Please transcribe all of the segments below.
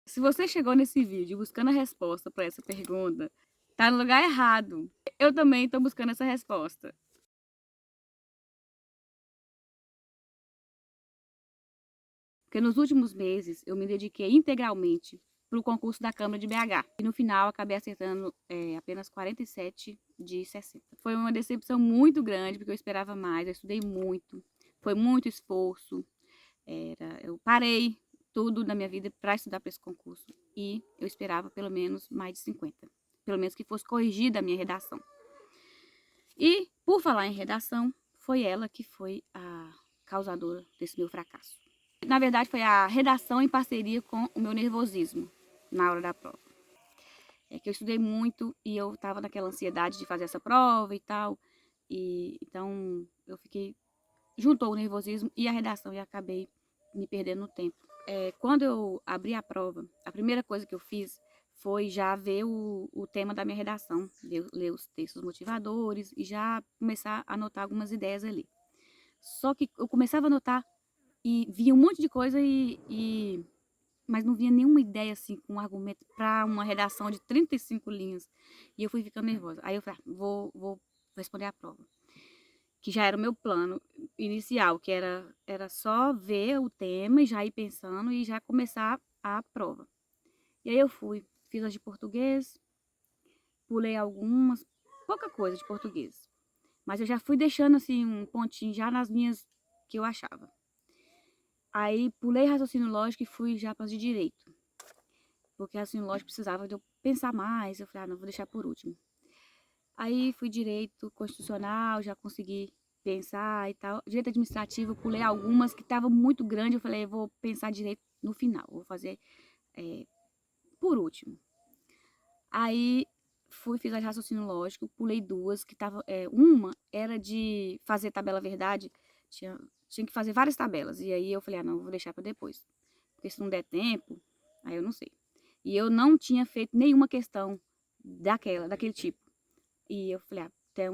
Se você chegou nesse vídeo buscando a resposta para essa pergunta, tá no lugar errado. Eu também estou buscando essa resposta. Porque nos últimos meses eu me dediquei integralmente para o concurso da Câmara de BH. E no final acabei acertando apenas 47 de 60. Foi uma decepção muito grande, porque eu esperava mais, eu estudei muito, foi muito esforço. Eu parei tudo na minha vida para estudar para esse concurso. E eu esperava pelo menos mais de 50. Pelo menos que fosse corrigida a minha redação. E, por falar em redação, foi ela que foi a causadora desse meu fracasso. Na verdade, foi a redação em parceria com o meu nervosismo na hora da prova. É que eu estudei muito e eu estava naquela ansiedade de fazer essa prova e tal. E então eu fiquei. Juntou o nervosismo e a redação e acabei me perdendo no tempo. Quando eu abri a prova, a primeira coisa que eu fiz foi já ver o tema da minha redação, ler os textos motivadores e já começar a anotar algumas ideias ali. Só que eu começava a anotar e via um monte de coisa mas não via nenhuma ideia assim com um argumento para uma redação de 35 linhas. E eu fui ficando nervosa. Aí eu falei, vou responder a prova. Que já era o meu plano inicial, que era só ver o tema e já ir pensando e já começar a prova. E aí eu fui, fiz as de português, pulei algumas, pouca coisa de português. Mas eu já fui deixando assim um pontinho já nas minhas que eu achava. Aí pulei raciocínio lógico e fui já para as de direito. Porque raciocínio lógico precisava de eu pensar mais. Eu falei, não, vou deixar por último. Aí fui direito constitucional, já consegui pensar e tal. Direito administrativo, eu pulei algumas que estavam muito grande. Eu falei, eu vou pensar direito no final, vou fazer por último. Aí fiz a de raciocínio lógico, pulei duas, que tava. Uma era de fazer tabela verdade, tinha que fazer várias tabelas. E aí eu falei, não, vou deixar para depois. Porque se não der tempo, aí eu não sei. E eu não tinha feito nenhuma questão daquele tipo. E eu falei, tem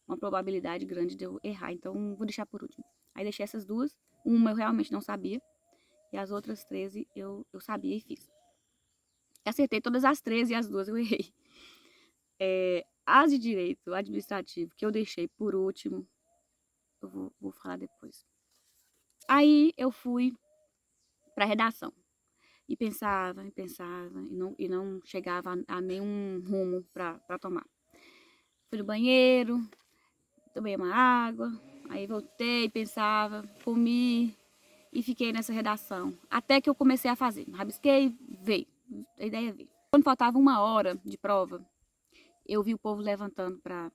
uma probabilidade grande de eu errar, então vou deixar por último. Aí deixei essas duas. Uma eu realmente não sabia. E as outras 13 eu sabia e fiz. Acertei todas as 13 e as duas eu errei. As de direito administrativo, que eu deixei por último, eu vou falar depois. Aí eu fui para redação. E pensava, e não chegava a nenhum rumo para tomar. Fui no banheiro, tomei uma água, aí voltei, pensava, comi e fiquei nessa redação. Até que eu comecei a fazer. Rabisquei, veio. A ideia veio. Quando faltava 1 hora de prova, eu vi o povo levantando para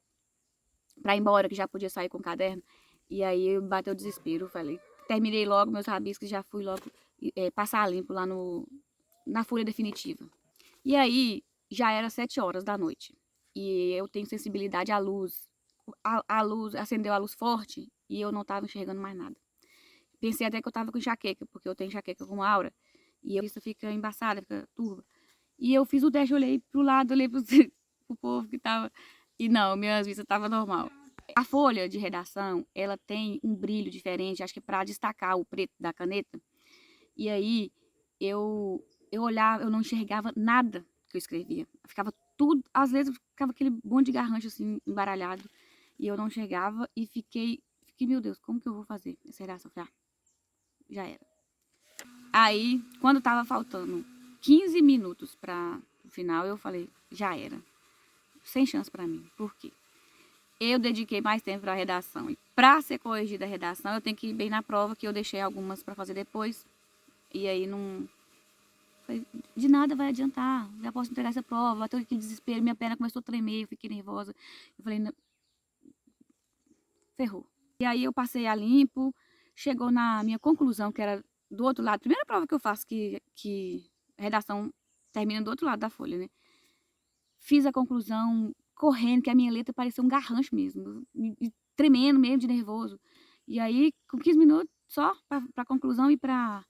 ir embora, que já podia sair com o caderno. E aí bateu o desespero. Falei, terminei logo meus rabiscos e já fui logo passar limpo lá na folha definitiva. E aí já era 7 horas da noite. E eu tenho sensibilidade à luz. A luz, acendeu a luz forte e eu não estava enxergando mais nada. Pensei até que eu estava com enxaqueca, porque eu tenho enxaqueca com aura. E a vista fica embaçada, fica turva. E eu fiz o teste, olhei pro lado, olhei pro povo que tava. E não, minha vista tava normal. A folha de redação, ela tem um brilho diferente, acho que é para destacar o preto da caneta. E aí eu olhava, eu não enxergava nada que eu escrevia. Ficava tudo, às vezes ficava aquele monte de garrancho assim embaralhado e eu não enxergava e fiquei, meu Deus, como que eu vou fazer essa redação? Falei, já era. Aí, quando tava faltando 15 minutos para o final, eu falei, já era. Sem chance para mim. Por quê? Eu dediquei mais tempo para a redação. E para ser corrigida a redação, eu tenho que ir bem na prova, que eu deixei algumas para fazer depois. E aí não. De nada vai adiantar. Já posso entregar essa prova. Bateu aquele desespero, minha perna começou a tremer, eu fiquei nervosa. Eu falei, não, ferrou. E aí eu passei a limpo, chegou na minha conclusão, que era do outro lado. Primeira prova que eu faço, que a redação termina do outro lado da folha, né? Fiz a conclusão correndo, que a minha letra parecia um garrancho mesmo, e tremendo mesmo de nervoso. E aí, com 15 minutos só para a conclusão e para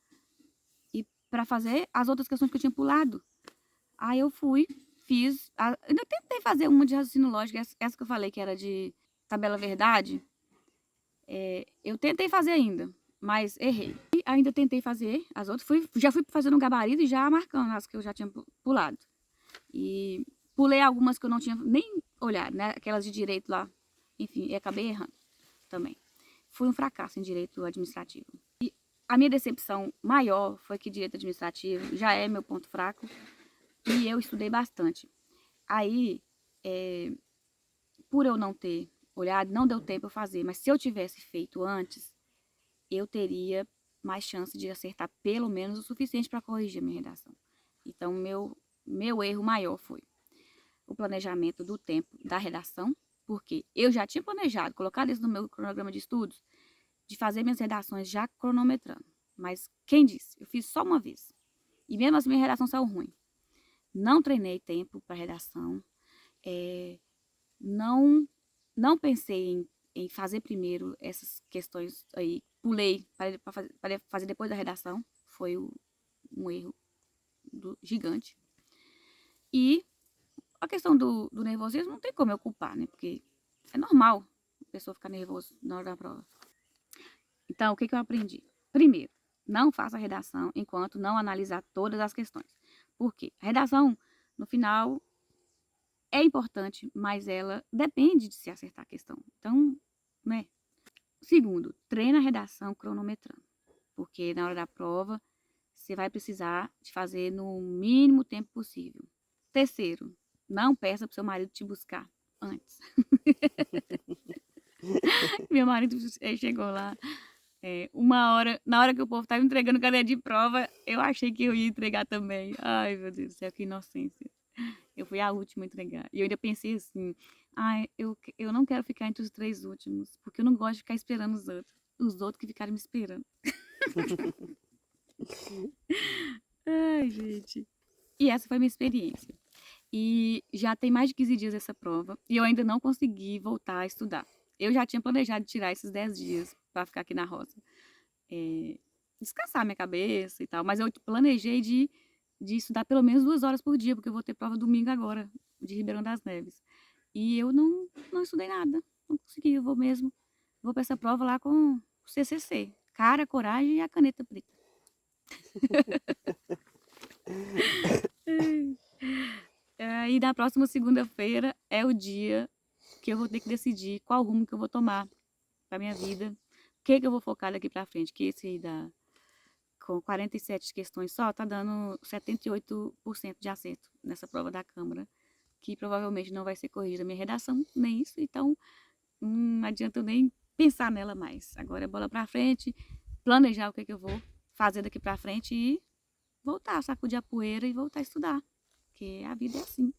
fazer as outras questões que eu tinha pulado. Aí eu fui, fiz. Ainda tentei fazer uma de raciocínio lógico, essa que eu falei que era de tabela verdade. Eu tentei fazer ainda, mas errei. Aí ainda tentei fazer as outras, já fui fazendo um gabarito e já marcando as que eu já tinha pulado. E pulei algumas que eu não tinha nem olhado, né? Aquelas de direito lá. Enfim, e acabei errando também. Fui um fracasso em direito administrativo. E a minha decepção maior foi que direito administrativo já é meu ponto fraco e eu estudei bastante. Aí, por eu não ter olhado, não deu tempo eu fazer, mas se eu tivesse feito antes, eu teria mais chance de acertar pelo menos o suficiente para corrigir a minha redação. Então, meu erro maior foi o planejamento do tempo da redação, porque eu já tinha planejado, colocado isso no meu cronograma de estudos, de fazer minhas redações já cronometrando. Mas quem disse? Eu fiz só uma vez. E mesmo assim minha redação saiu ruim. Não treinei tempo para redação, não pensei em fazer primeiro essas questões aí, pulei para fazer depois da redação, foi um erro gigante. E a questão do nervosismo não tem como eu culpar, né? Porque é normal a pessoa ficar nervosa na hora da prova. Então, o que eu aprendi? Primeiro, não faça a redação enquanto não analisar todas as questões. Por quê? A redação, no final, é importante, mas ela depende de se acertar a questão. Então, né? Segundo, treina a redação cronometrando. Porque na hora da prova, você vai precisar de fazer no mínimo tempo possível. Terceiro, não peça para o seu marido te buscar antes. Meu marido chegou lá 1 hora, na hora que o povo estava entregando o caderno de prova, eu achei que eu ia entregar também. Ai, meu Deus do céu, que inocência. Eu fui a última a entregar. E eu ainda pensei assim, eu não quero ficar entre os 3 últimos, porque eu não gosto de ficar esperando os outros que ficaram me esperando. Ai, gente. E essa foi a minha experiência. E já tem mais de 15 dias essa prova e eu ainda não consegui voltar a estudar. Eu já tinha planejado tirar esses 10 dias para ficar aqui na roça, descansar minha cabeça e tal, mas eu planejei de estudar pelo menos 2 horas por dia, porque eu vou ter prova domingo agora, de Ribeirão das Neves. E eu não estudei nada, não consegui, eu vou para essa prova lá com o CCC, cara, coragem e a caneta preta. E na próxima segunda-feira é o dia que eu vou ter que decidir qual rumo que eu vou tomar para minha vida, o que eu vou focar daqui para frente, que esse aí com 47 questões só, tá dando 78% de acerto nessa prova da Câmara, que provavelmente não vai ser corrigida a minha redação, nem isso, então não adianta eu nem pensar nela mais. Agora é bola para frente, planejar o que eu vou fazer daqui para frente e voltar a sacudir a poeira e voltar a estudar, porque a vida é assim.